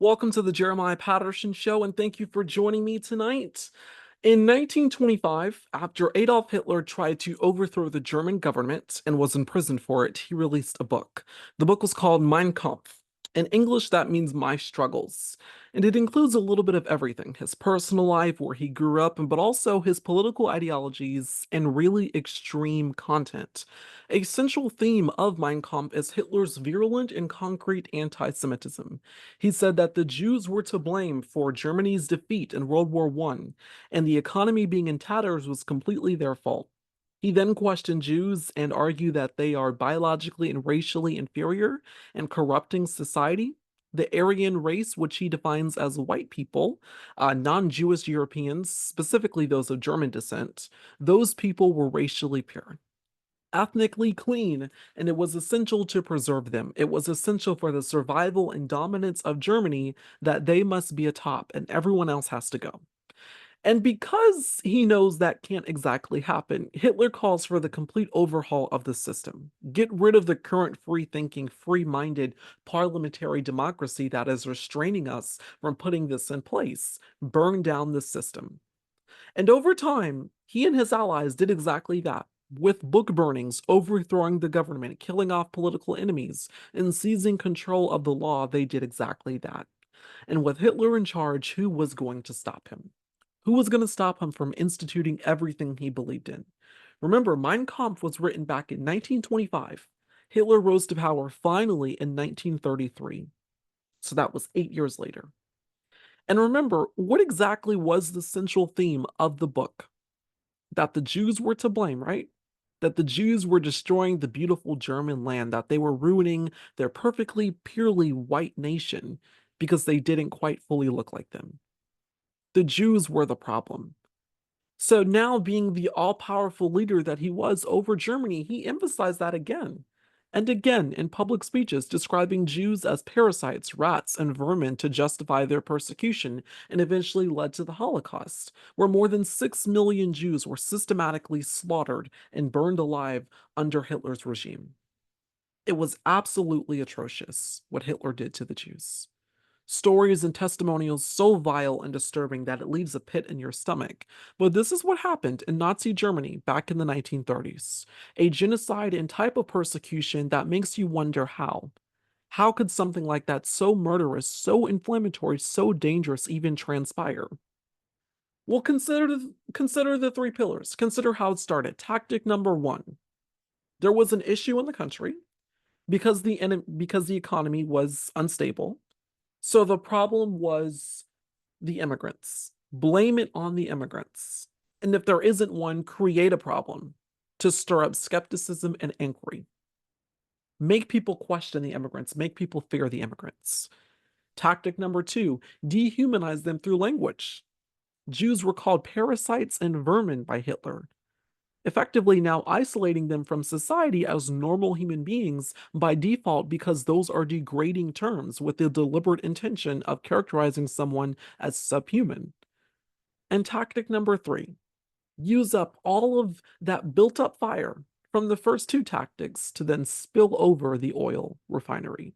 Welcome to the Jeremiah Patterson Show, and thank you for joining me tonight. In 1925, after Adolf Hitler tried to overthrow the German government and was imprisoned for it, he released a book. The book was called Mein Kampf. In English, that means My Struggles. And it includes a little bit of everything: his personal life, where he grew up, but also his political ideologies and really extreme content. A central theme of Mein Kampf is Hitler's virulent and concrete anti Semitism. He said that the Jews were to blame for Germany's defeat in World War I, and the economy being in tatters was completely their fault. He then questioned Jews and argued that they are biologically and racially inferior and corrupting society. The Aryan race, which he defines as white people, non-Jewish Europeans, specifically those of German descent, those people were racially pure, ethnically clean, and it was essential to preserve them. It was essential for the survival and dominance of Germany that they must be atop and everyone else has to go. And because he knows that can't exactly happen, Hitler calls for the complete overhaul of the system. Get rid of the current free thinking, free minded parliamentary democracy that is restraining us from putting this in place. Burn down the system. And over time, he and his allies did exactly that. With book burnings, overthrowing the government, killing off political enemies, and seizing control of the law, they did exactly that. And with Hitler in charge, who was going to stop him? Who was going to stop him from instituting everything he believed in? Remember, Mein Kampf was written back in 1925. Hitler rose to power finally in 1933. So that was 8 years later. And remember, what exactly was the central theme of the book? That the Jews were to blame, right? That the Jews were destroying the beautiful German land, that they were ruining their perfectly, purely white nation because they didn't quite fully look like them. The Jews were the problem. So now, being the all powerful leader that he was over Germany, he emphasized that again and again in public speeches, describing Jews as parasites, rats, and vermin to justify their persecution, and eventually led to the Holocaust, where more than 6 million Jews were systematically slaughtered and burned alive under Hitler's regime. It was absolutely atrocious what Hitler did to the Jews. Stories and testimonials so vile and disturbing that it leaves a pit in your stomach. But this is what happened in Nazi Germany back in the 1930s. A genocide and type of persecution that makes you wonder how. How could something like that, so murderous, so inflammatory, so dangerous, even transpire? Well, consider the three pillars. Consider how it started. Tactic number one: there was an issue in the country because the economy was unstable. So the problem was the immigrants. Blame it on the immigrants. And if there isn't one, create a problem to stir up skepticism and inquiry. Make people question the immigrants, make people fear the immigrants. Tactic number two: dehumanize them through language. Jews were called parasites and vermin by Hitler, effectively now isolating them from society as normal human beings by default, because those are degrading terms with the deliberate intention of characterizing someone as subhuman. And tactic number three: use up all of that built up fire from the first two tactics to then spill over the oil refinery.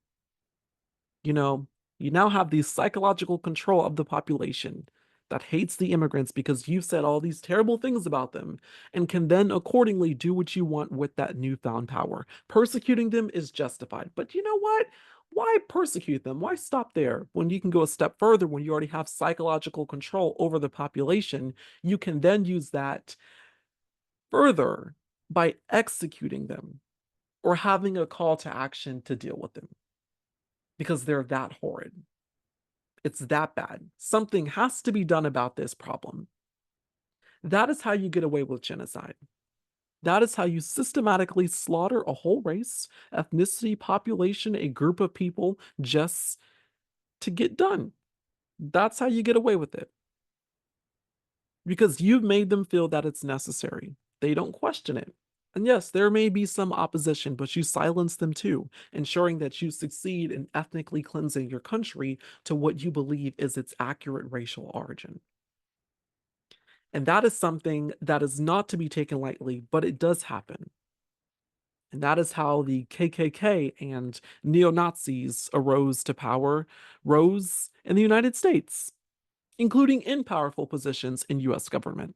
You know, you now have the psychological control of the population that hates the immigrants because you've said all these terrible things about them, and can then accordingly do what you want with that newfound power. Persecuting them is justified. But you know what? Why persecute them? Why stop there when you can go a step further? When you already have psychological control over the population, you can then use that further by executing them or having a call to action to deal with them because they're that horrid. It's that bad. Something has to be done about this problem. That is how you get away with genocide. That is how you systematically slaughter a whole race, ethnicity, population, a group of people just to get done. That's how you get away with it. Because you've made them feel that it's necessary. They don't question it. And yes, there may be some opposition, but you silence them too, ensuring that you succeed in ethnically cleansing your country to what you believe is its accurate racial origin. And that is something that is not to be taken lightly, but it does happen. And that is how the KKK and neo-Nazis arose to power, rose in the United States, including in powerful positions in US government.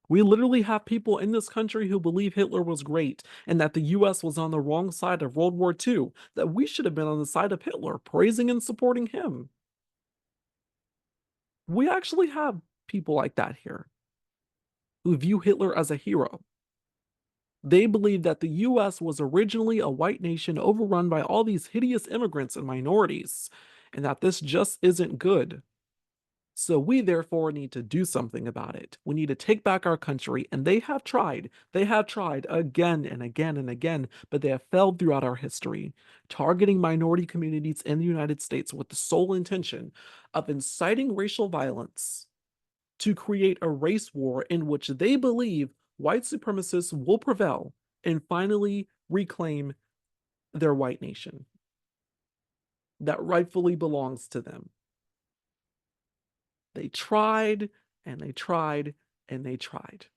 We literally have people in this country who believe Hitler was great and that the US was on the wrong side of World War II, that we should have been on the side of Hitler, praising and supporting him. We actually have people like that here who view Hitler as a hero. They believe that the US was originally a white nation overrun by all these hideous immigrants and minorities, and that this just isn't good. So we therefore need to do something about it. We need to take back our country, and they have tried. They have tried again and again and again, but they have failed throughout our history, targeting minority communities in the United States with the sole intention of inciting racial violence to create a race war in which they believe white supremacists will prevail and finally reclaim their white nation that rightfully belongs to them. They tried and they tried and they tried.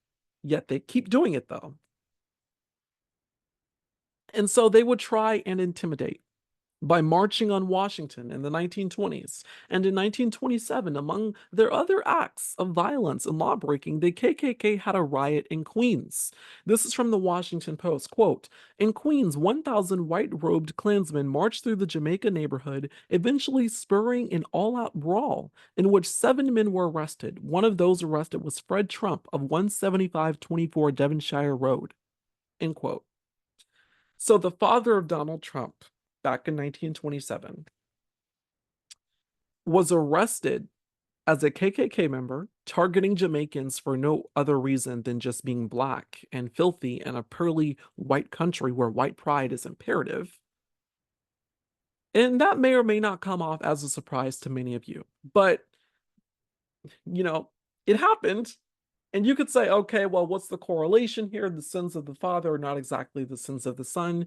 Yet they keep doing it though. And so they would try and intimidate by marching on Washington in the 1920s. And in 1927, among their other acts of violence and lawbreaking, the KKK had a riot in Queens. This is from the Washington Post. Quote, in Queens, 1,000 white-robed Klansmen marched through the Jamaica neighborhood, eventually spurring an all-out brawl in which 7 men were arrested. One of those arrested was Fred Trump of 17524 Devonshire Road. End quote. So the father of Donald Trump, back in 1927, was arrested as a KKK member, targeting Jamaicans for no other reason than just being black and filthy in a pearly white country where white pride is imperative. And that may or may not come off as a surprise to many of you, but it happened. And you could say, okay, well, what's the correlation here? The sins of the father are not exactly the sins of the son.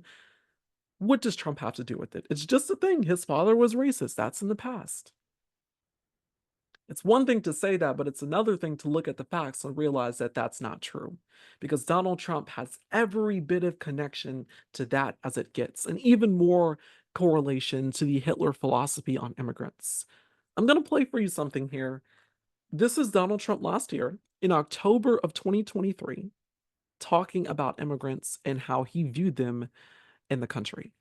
What does Trump have to do with it? It's just a thing. His father was racist. That's in the past. It's one thing to say that, but it's another thing to look at the facts and realize that that's not true. Because Donald Trump has every bit of connection to that as it gets, and even more correlation to the Hitler philosophy on immigrants. I'm going to play for you something here. This is Donald Trump last year, in October of 2023, talking about immigrants and how he viewed them in the country.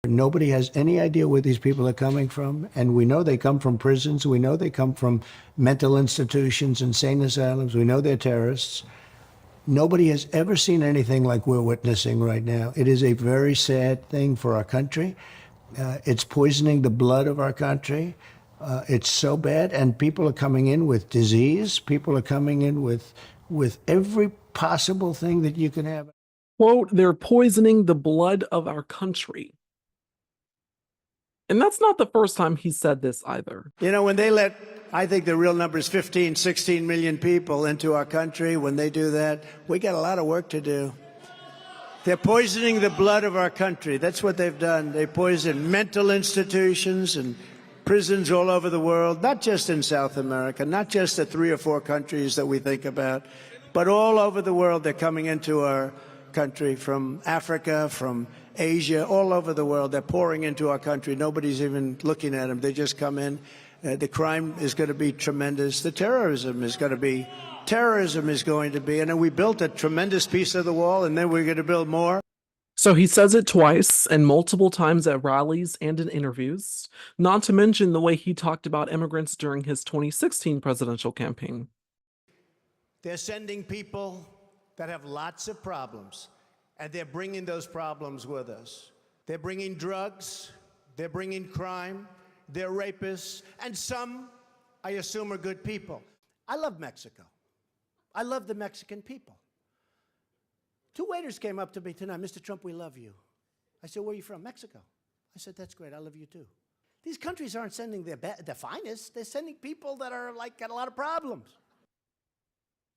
Nobody has any idea where these people are coming from, and we know they come from prisons. We know they come from mental institutions, insane asylums. We know they're terrorists. Nobody has ever seen anything like we're witnessing right now. It is a very sad thing for our country. It's poisoning the blood of our country. It's so bad, and people are coming in with disease. People are coming in with every possible thing that you can have. Quote, they're poisoning the blood of our country. And that's not the first time he said this either. You know, when they I think the real number is 15, 16 million people into our country. When they do that, we got a lot of work to do. They're poisoning the blood of our country. That's what they've done. They poison mental institutions and prisons all over the world, not just in South America, not just the 3 or 4 countries that we think about, but all over the world. They're coming into our country from Africa, from Asia, all over the world. They're pouring into our country. Nobody's even looking at them. They just come in. The crime is going to be tremendous. The terrorism is going to be, and then we built a tremendous piece of the wall, and then we're going to build more. So he says it twice and multiple times at rallies and in interviews, not to mention the way he talked about immigrants during his 2016 presidential campaign. They're sending people that have lots of problems, and they're bringing those problems with us. They're bringing drugs, they're bringing crime, they're rapists, and some, I assume, are good people. I love Mexico. I love the Mexican people. 2 waiters came up to me tonight. Mr. Trump, we love you. I said, where are you from? Mexico. I said, that's great. I love you too. These countries aren't sending their finest. They're sending people that are got a lot of problems.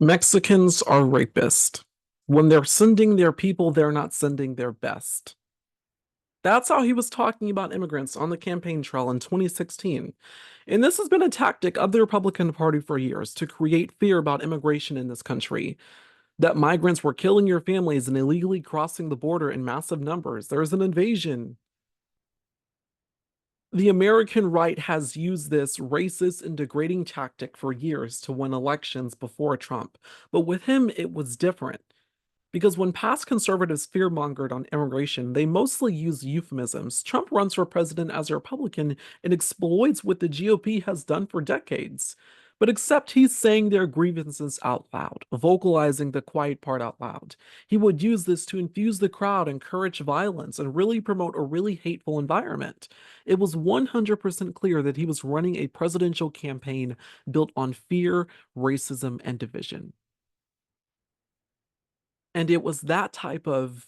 Mexicans are rapists. When they're sending their people, they're not sending their best. That's how he was talking about immigrants on the campaign trail in 2016. And this has been a tactic of the Republican Party for years to create fear about immigration in this country. that migrants were killing your families and illegally crossing the border in massive numbers. There's an invasion. The American right has used this racist and degrading tactic for years to win elections before Trump. But with him, it was different. Because when past conservatives fearmongered on immigration, they mostly used euphemisms. Trump runs for president as a Republican and exploits what the GOP has done for decades. But except he's saying their grievances out loud, vocalizing the quiet part out loud. He would use this to infuse the crowd, encourage violence, and really promote a really hateful environment. It was 100% clear that he was running a presidential campaign built on fear, racism, and division. And it was that type of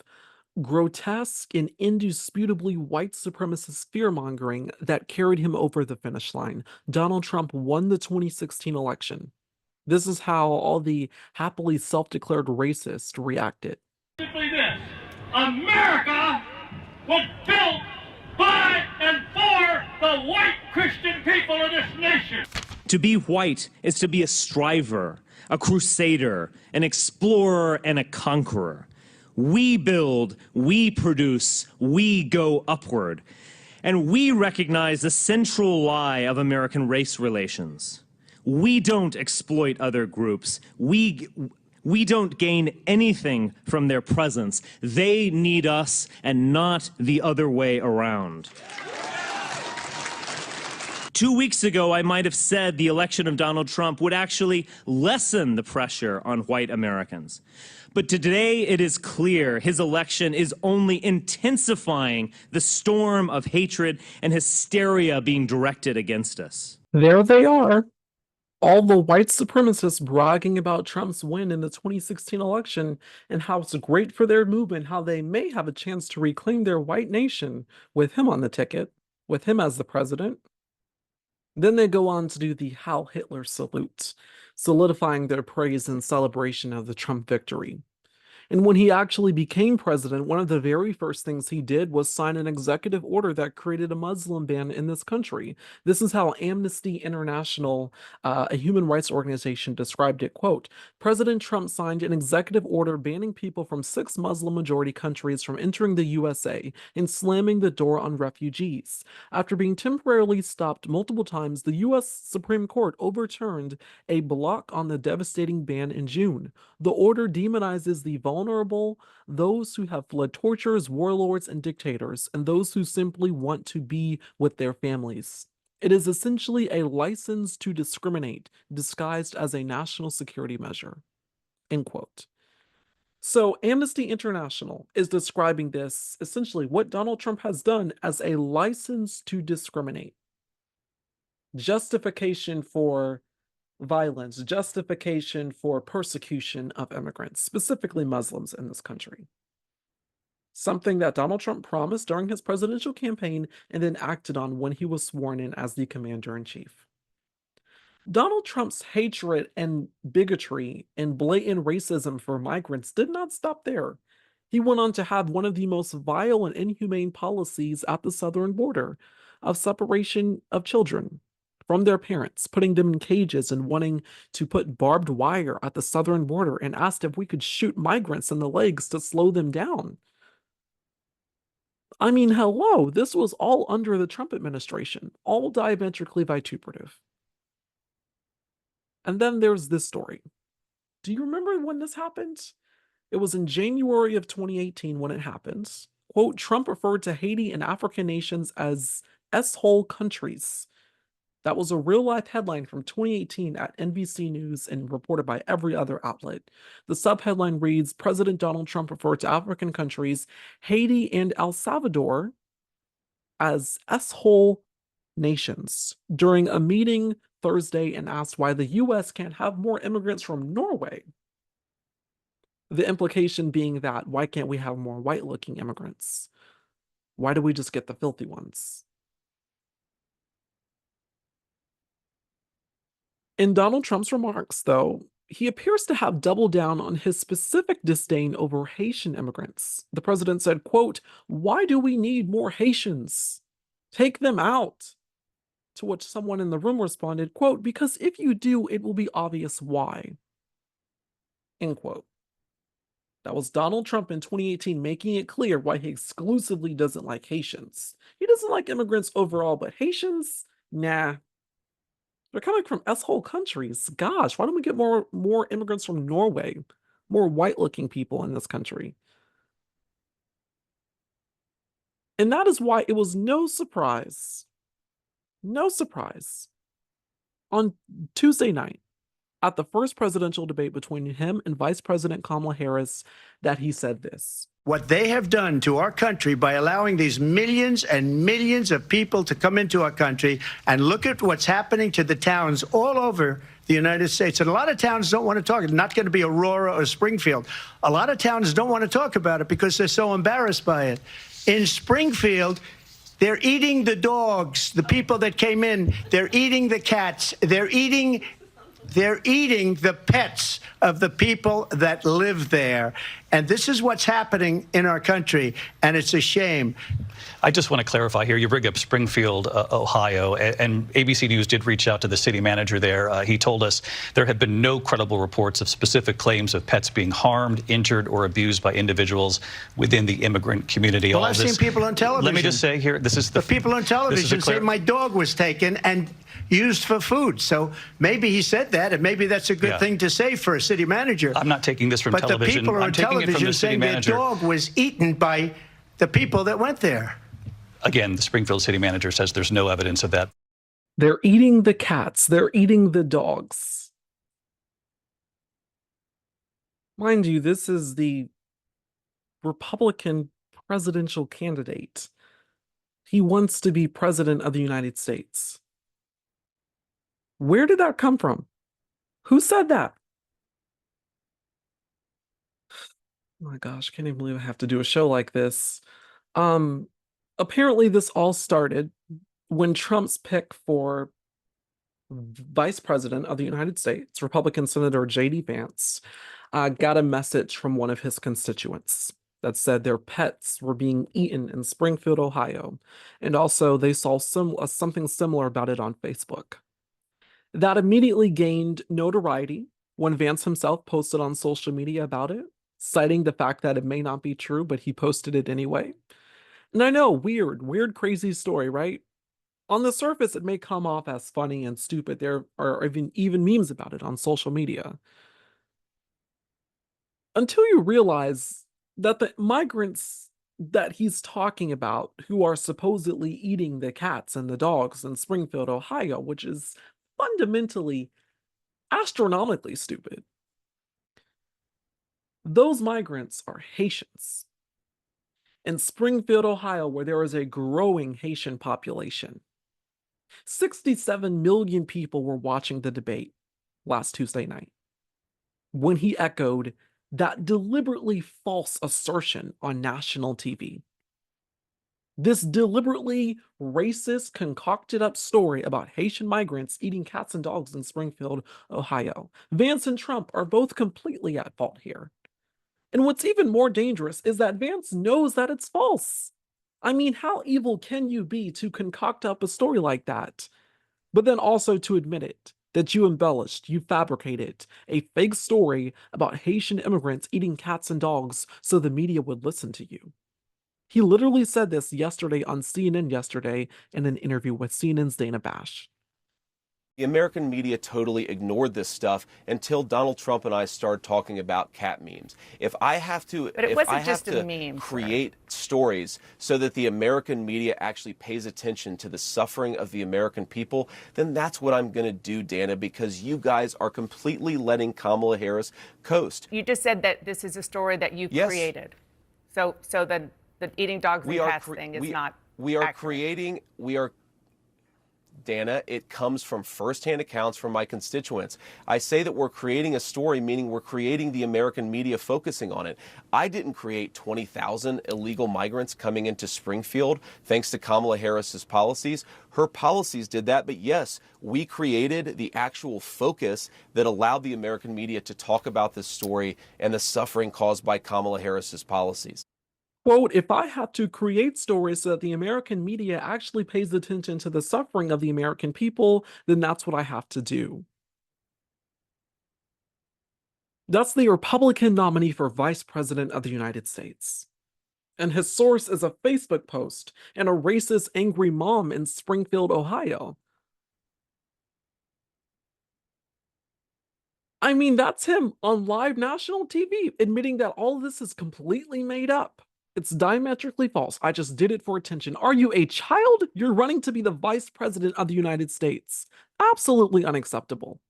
grotesque and indisputably white supremacist fear-mongering that carried him over the finish line. Donald Trump won the 2016 election. This is how all the happily self-declared racists reacted. Simply this: America was built by and for the white Christian people of this nation. To be white is to be a striver, a crusader, an explorer, and a conqueror. We build, we produce, we go upward. And we recognize the central lie of American race relations. We don't exploit other groups. We don't gain anything from their presence. They need us and not the other way around. 2 weeks ago, I might have said the election of Donald Trump would actually lessen the pressure on white Americans. But today it is clear his election is only intensifying the storm of hatred and hysteria being directed against us. There they are. All the white supremacists bragging about Trump's win in the 2016 election and how it's great for their movement, how they may have a chance to reclaim their white nation with him on the ticket, with him as the president. Then they go on to do the Heil Hitler salute, solidifying their praise and celebration of the Trump victory. And when he actually became president, one of the very first things he did was sign an executive order that created a Muslim ban in this country. This is how Amnesty International, a human rights organization, described it, quote, President Trump signed an executive order banning people from 6 Muslim-majority countries from entering the USA and slamming the door on refugees. After being temporarily stopped multiple times, the U.S. Supreme Court overturned a block on the devastating ban in June. The order demonizes the vulnerable, those who have fled tortures, warlords, and dictators, and those who simply want to be with their families. It is essentially a license to discriminate, disguised as a national security measure. End quote. So Amnesty International is describing this, essentially what Donald Trump has done, as a license to discriminate. Justification for violence, justification for persecution of immigrants, specifically Muslims in this country. Something that Donald Trump promised during his presidential campaign and then acted on when he was sworn in as the commander-in-chief. Donald Trump's hatred and bigotry and blatant racism for migrants did not stop there. He went on to have one of the most vile and inhumane policies at the southern border of separation of children from their parents, putting them in cages and wanting to put barbed wire at the southern border, and asked if we could shoot migrants in the legs to slow them down. I mean, hello, this was all under the Trump administration, all diametrically vituperative. And then there's this story. Do you remember when this happened? It was in January of 2018 when it happened. Quote, Trump referred to Haiti and African nations as S-hole countries. That was a real-life headline from 2018 at NBC News and reported by every other outlet. The subheadline reads, President Donald Trump referred to African countries, Haiti and El Salvador, as S-hole nations during a meeting Thursday and asked why the U.S. can't have more immigrants from Norway. The implication being that, why can't we have more white-looking immigrants? Why do we just get the filthy ones? In Donald Trump's remarks, though, he appears to have doubled down on his specific disdain over Haitian immigrants. The president said, quote, why do we need more Haitians? Take them out. To which someone in the room responded, quote, because if you do, it will be obvious why. End quote. That was Donald Trump in 2018 making it clear why he exclusively doesn't like Haitians. He doesn't like immigrants overall, but Haitians, nah. They're coming from S-hole countries. Gosh, why don't we get more immigrants from Norway? More white-looking people in this country. And that is why it was no surprise on Tuesday night at the first presidential debate between him and Vice President Kamala Harris that he said this. What they have done to our country by allowing these millions and millions of people to come into our country, and look at what's happening to the towns all over the United States. And a lot of towns don't want to talk. It's not going to be Aurora or Springfield. A lot of towns don't want to talk about it because they're so embarrassed by it. In Springfield, they're eating the dogs, the people that came in. They're eating the cats. They're eating the pets of the people that live there. And this is what's happening in our country, and it's a shame. I just want to clarify here. You bring up Springfield, Ohio, and ABC News did reach out to the city manager there. He told us there have been no credible reports of specific claims of pets being harmed, injured, or abused by individuals within the immigrant community. Well, I've seen people on television. Let me just say here, this is the people on television say my dog was taken and used for food. So maybe he said that, and maybe that's a good thing to say for a city manager. I'm not taking this from but television. The people I'm on taking it from television the city saying manager. their dog was eaten by the people that went there. Again, the Springfield city manager says there's no evidence of that. They're eating the cats. They're eating the dogs. Mind you, this is the Republican presidential candidate. He wants to be president of the United States. Where did that come from? Who said that? Oh my gosh, can't even believe I have to do a show like this. Apparently this all started when Trump's pick for vice president of the United States, Republican Senator J.D. Vance, got a message from one of his constituents that said their pets were being eaten in Springfield, Ohio. And also they saw something similar about it on Facebook. That immediately gained notoriety when Vance himself posted on social media about it, citing the fact that it may not be true, but he posted it anyway. And I know, weird, crazy story, right? On the surface, it may come off as funny and stupid. There are even memes about it on social media. Until you realize that the migrants that he's talking about, who are supposedly eating the cats and the dogs in Springfield, Ohio, which is fundamentally astronomically stupid. Those migrants are Haitians. In Springfield, Ohio, where there is a growing Haitian population. 67 million people were watching the debate last Tuesday night when he echoed that deliberately false assertion on national TV. This deliberately racist, concocted up story about Haitian migrants eating cats and dogs in Springfield, Ohio. Vance and Trump are both completely at fault here. And what's even more dangerous is that Vance knows that it's false. I mean, how evil can you be to concoct up a story like that? But then also to admit it, that you embellished, you fabricated a fake story about Haitian immigrants eating cats and dogs so the media would listen to you. He literally said this yesterday on CNN yesterday in an interview with CNN's Dana Bash. The American media totally ignored this stuff until Donald Trump and I started talking about cat memes. If I have to, But it wasn't just a meme, create stories so that the American media actually pays attention to the suffering of the American people, then that's what I'm going to do, Dana, because you guys are completely letting Kamala Harris coast. You just said that this is a story that you created. So the eating dogs and cats thing is not accurate. Dana, it comes from firsthand accounts from my constituents. I say that we're creating a story, meaning we're creating the American media focusing on it. I didn't create 20,000 illegal migrants coming into Springfield thanks to Kamala Harris's policies. Her policies did that, but yes, we created the actual focus that allowed the American media to talk about this story and the suffering caused by Kamala Harris's policies. Quote, if I have to create stories so that the American media actually pays attention to the suffering of the American people, then that's what I have to do. That's the Republican nominee for Vice President of the United States. And his source is a Facebook post and a racist, angry mom in Springfield, Ohio. I mean, that's him on live national TV admitting that all of this is completely made up. It's diametrically false. I just did it for attention. Are you a child? You're running to be the Vice President of the United States. Absolutely unacceptable.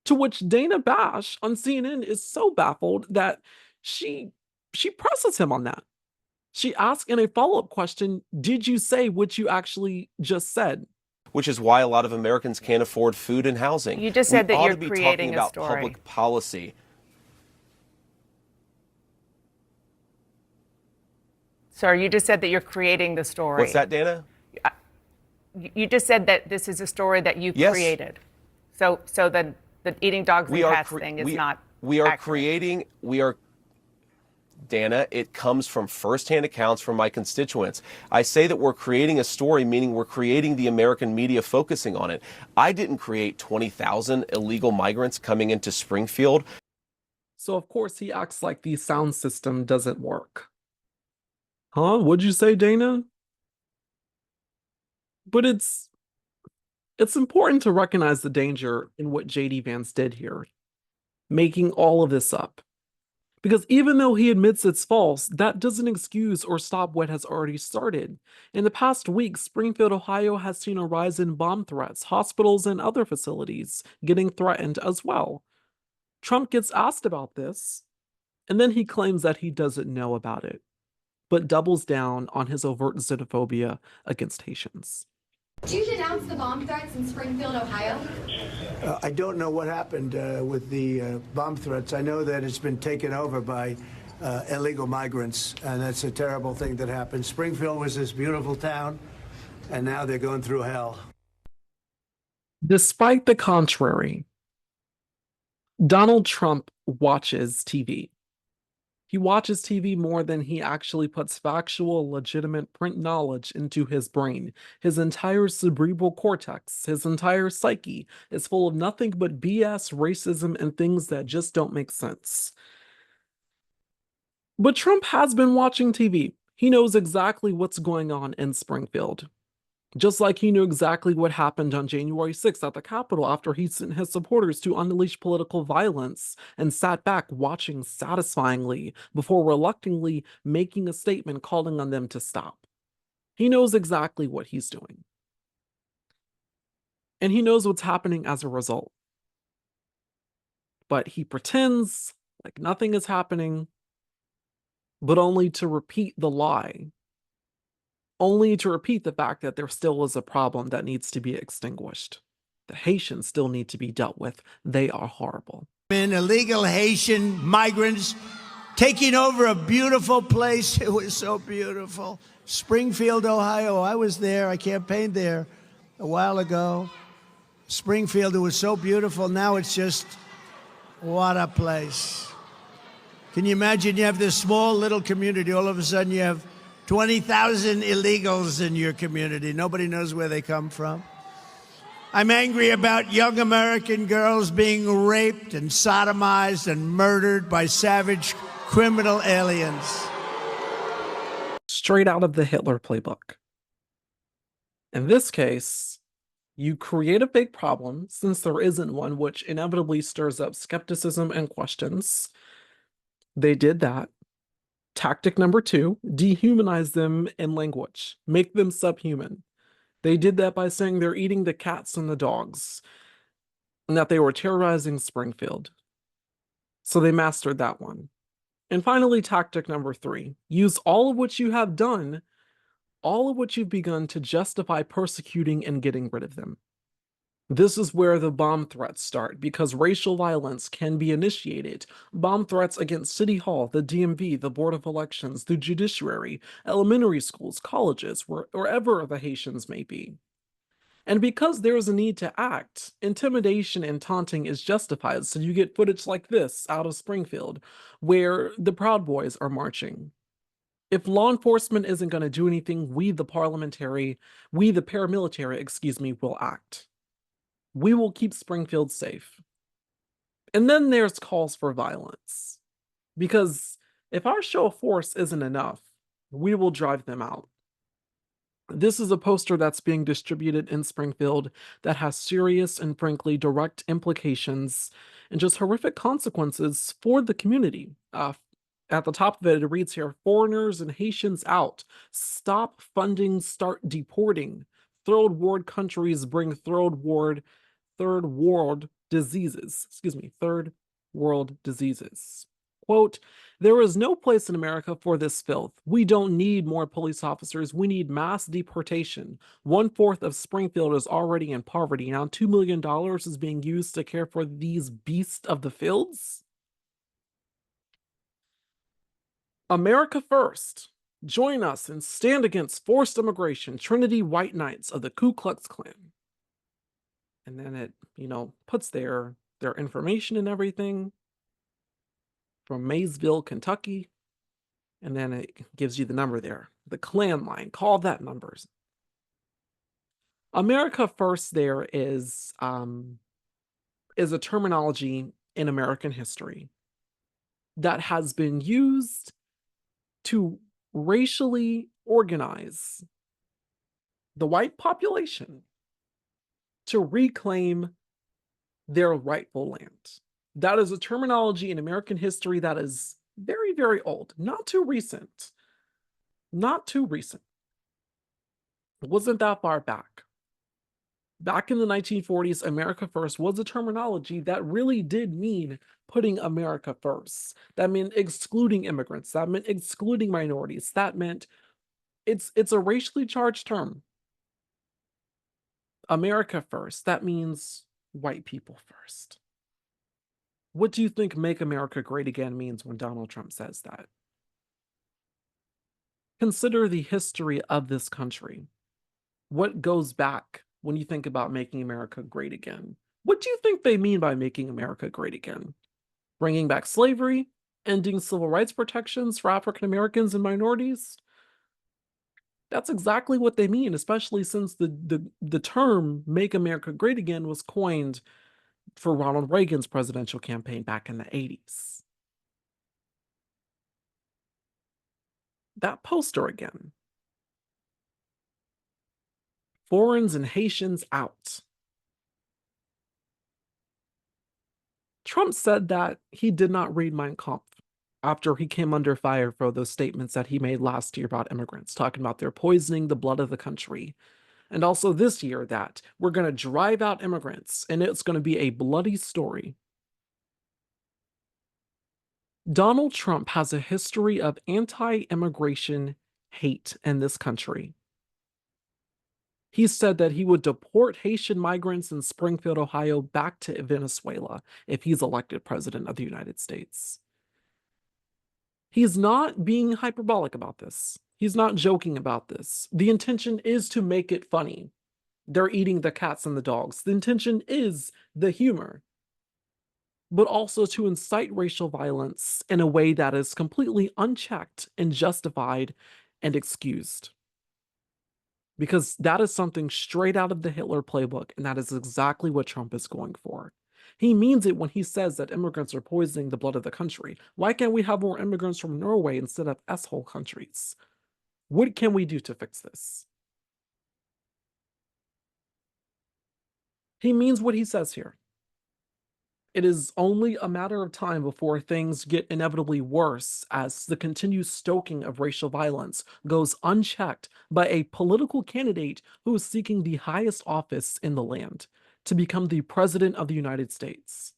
To which Dana Bash on CNN is so baffled that she presses him on that. She asks in a follow-up question, did you say what you actually just said? Which is why a lot of Americans can't afford food and housing. You just said that you're be creating talking about a story. Public policy. Sir, you just said that you're creating the story. What's that, Dana? You just said that this is a story that you created. So the eating dogs and cats thing is not accurate. Dana, it comes from firsthand accounts from my constituents. I say that we're creating a story, meaning we're creating the American media focusing on it. I didn't create 20,000 illegal migrants coming into Springfield. So of course he acts like the sound system doesn't work. Huh? What'd you say, Dana? But it's important to recognize the danger in what J.D. Vance did here, making all of this up. Because even though he admits it's false, that doesn't excuse or stop what has already started. In the past week, Springfield, Ohio has seen a rise in bomb threats, hospitals and other facilities getting threatened as well. Trump gets asked about this, and then he claims that he doesn't know about it, but doubles down on his overt xenophobia against Haitians. Do you denounce the bomb threats in Springfield, Ohio? I don't know what happened with the bomb threats. I know that it's been taken over by illegal migrants, and that's a terrible thing that happened. Springfield was this beautiful town, and now they're going through hell. Despite the contrary, Donald Trump watches TV. He watches TV more than he actually puts factual, legitimate print knowledge into his brain. His entire cerebral cortex, his entire psyche is full of nothing but BS, racism, and things that just don't make sense. But Trump has been watching TV. He knows exactly what's going on in Springfield. Just like he knew exactly what happened on January 6th at the Capitol after he sent his supporters to unleash political violence and sat back watching satisfyingly before reluctantly making a statement calling on them to stop. He knows exactly what he's doing. And he knows what's happening as a result. But he pretends like nothing is happening, but only to repeat the lie. Only to repeat the fact that there still is a problem that needs to be extinguished. The Haitians still need to be dealt with. They are horrible. Illegal Haitian migrants taking over a beautiful place. It was so beautiful. Springfield, Ohio. I was there. I campaigned there a while ago. Springfield, it was so beautiful. Now it's just, what a place. Can you imagine you have this small little community. All of a sudden you have 20,000 illegals in your community. Nobody knows where they come from. I'm angry about young American girls being raped and sodomized and murdered by savage criminal aliens. Straight out of the Hitler playbook. In this case, you create a big problem, since there isn't one, which inevitably stirs up skepticism and questions. They did that. Tactic number 2, dehumanize them in language. Make them subhuman. They did that by saying they're eating the cats and the dogs, and that they were terrorizing Springfield. So they mastered that one. And finally, tactic number 3, use all of what you have done, all of what you've begun to justify persecuting and getting rid of them. This is where the bomb threats start, because racial violence can be initiated. Bomb threats against City Hall, the DMV, the Board of Elections, the judiciary, elementary schools, colleges, wherever the Haitians may be. And because there is a need to act, intimidation and taunting is justified, so you get footage like this out of Springfield, where the Proud Boys are marching. If law enforcement isn't going to do anything, we the paramilitary, will act. We will keep Springfield safe. And then there's calls for violence. Because if our show of force isn't enough, we will drive them out. This is a poster that's being distributed in Springfield that has serious and frankly direct implications and just horrific consequences for the community. At the top of it reads here, foreigners and Haitians out. Stop funding, start deporting. Third world countries bring third world diseases. Third world diseases. Quote, there is no place in America for this filth. We don't need more police officers. We need mass deportation. 1/4 of Springfield is already in poverty. Now $2 million is being used to care for these beasts of the fields. America first. Join us and stand against forced immigration. Trinity White Knights of the Ku Klux Klan. And then it, puts their information and everything from Maysville, Kentucky. And then it gives you the number there, the Klan line. Call that numbers. America first there is a terminology in American history that has been used to racially organize the white population to reclaim their rightful land. That is a terminology in American history that is very, very old, not too recent. Not too recent. It wasn't that far back. Back in the 1940s, America First was a terminology that really did mean putting America first. That meant excluding immigrants. That meant excluding minorities. That meant it's a racially charged term. America first. That means white people first. What do you think Make America Great Again means when Donald Trump says that? Consider the history of this country. What goes back when you think about making America great again? What do you think they mean by making America great again? Bringing back slavery? Ending civil rights protections for African Americans and minorities? That's exactly what they mean, especially since the term Make America Great Again was coined for Ronald Reagan's presidential campaign back in the 80s. That poster again. Foreigners and Haitians out. Trump said that he did not read Mein Kampf after he came under fire for those statements that he made last year about immigrants, talking about they're poisoning the blood of the country. And also this year that we're going to drive out immigrants and it's going to be a bloody story. Donald Trump has a history of anti-immigration hate in this country. He said that he would deport Haitian migrants in Springfield, Ohio, back to Venezuela if he's elected president of the United States. He's not being hyperbolic about this. He's not joking about this. The intention is to make it funny. They're eating the cats and the dogs. The intention is the humor, but also to incite racial violence in a way that is completely unchecked and justified and excused. Because that is something straight out of the Hitler playbook, and that is exactly what Trump is going for. He means it when he says that immigrants are poisoning the blood of the country. Why can't we have more immigrants from Norway instead of S-hole countries? What can we do to fix this? He means what he says here. It is only a matter of time before things get inevitably worse as the continued stoking of racial violence goes unchecked by a political candidate who is seeking the highest office in the land, to become the president of the United States.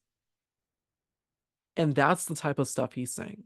And that's the type of stuff he's saying.